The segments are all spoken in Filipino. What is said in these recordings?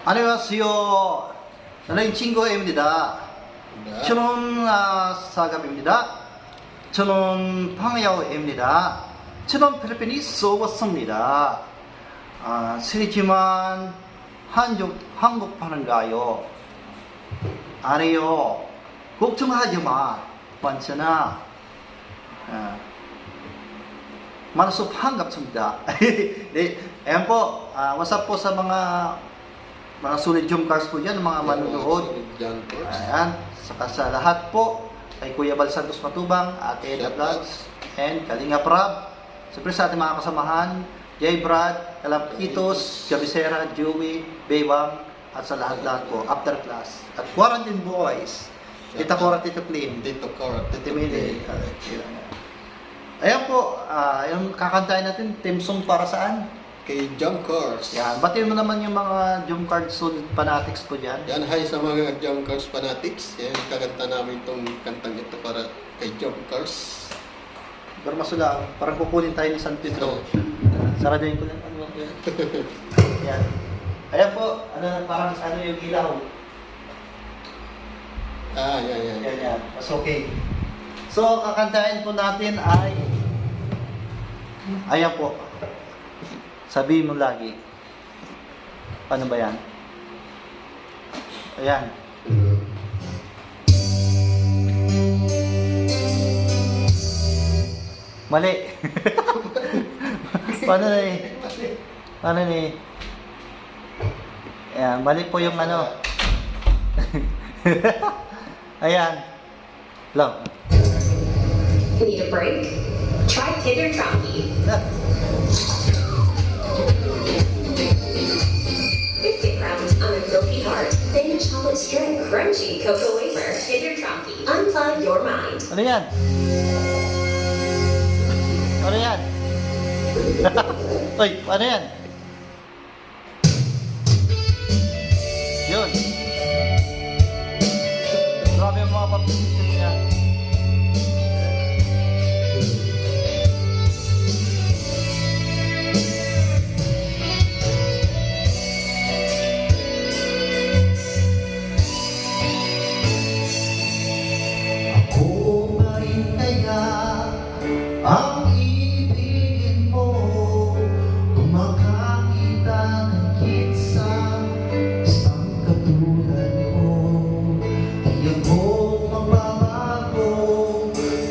안녕하세요. 저는 친구입니다. 저는 사갑입니다. 저는 방야오입니다. 저는 필리핀이 쏘았습니다. 실례지만 한국 파는가요? 아니요. 걱정하지 마. 괜찮아. Manso 반갑습니다. 네, ayan po. What's up po sa mga solid jump cars po dyan, mga manunood. Ayan, saka sa lahat po, kay Kuya Bal Santos Matubang, Ate Eda Vlogs, and Kalinga Prab. Siyempre sa ating mga kasamahan, Jay Brad, Kalampitos, Gabisera, Joey, Baywang, at sa lahat-lahat po, After Class. At Quarantine Boys, Tita Cora, Tito Clean, Tito Mili. Ayan po, yung kakantahin natin, theme song para saan? Kay Jump Cars. Yan, batiin mo naman yung mga Jump Card Solid fanatics po dyan. Yan, hi sa mga Jump Cars fanatics. Yan, kakanta namin itong kantang ito para kay Jump Cars. Pero masula, parang kukunin tayo ni San Pedro. Saradayin ko lang. Yan. Ayan po, parang ano yung ilaw. Yan. Mas okay. So, kakantahin po natin ay... Ayan po. Sabihin mo lagi. Paano ba yan? Ayan. Mali. Paano na eh? Paano na eh? Ayan, mali po yung ano. Ayan. Lang. Need a break? Try Kinder Tronky. 50 grams on a milky heart. Thin chocolate strip, crunchy cocoa wafer. Kinder Tronky. Unplug your mind. Ano yan? Ano yan? Uy, ano yan? Yun. Grabe yung mga papisisyon niya. Ang ibigin mo, kung makakita ng kitsa, isang katulad ko, tiyak mo magbabago,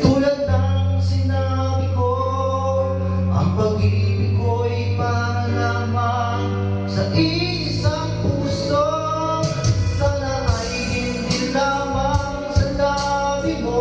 tulad ng sinabi ko, ang pag-ibig ko'y para lamang sa isang puso, sana ay hindi lamang sa labi mo.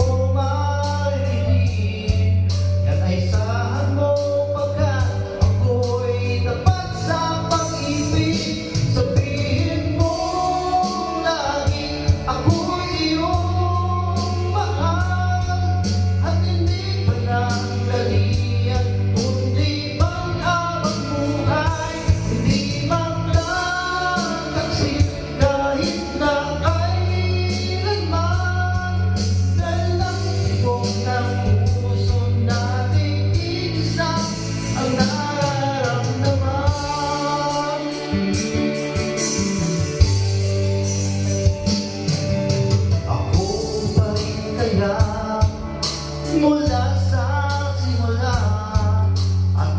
Mula sa simula at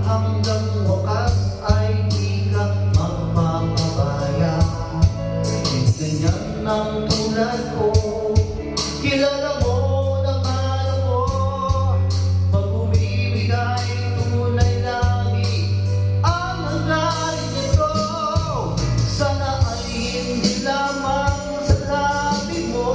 hanggang wakas ay di ka magpapabaya. Ganyan ang tulad ko, kilala mo naman ako. Pag umibigay, tunay lagi ang hanggarin nito. Sana ay hindi lamang sa labi mo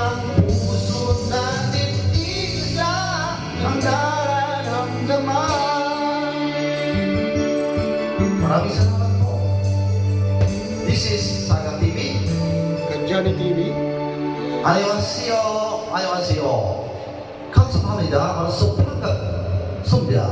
ang puso natin isa ang nararamdaman. Maraming salamat po. This is Saga TV. Kanjani TV. 안녕하세요. 안녕하세요. 감사합니다. 소풍 섭니다.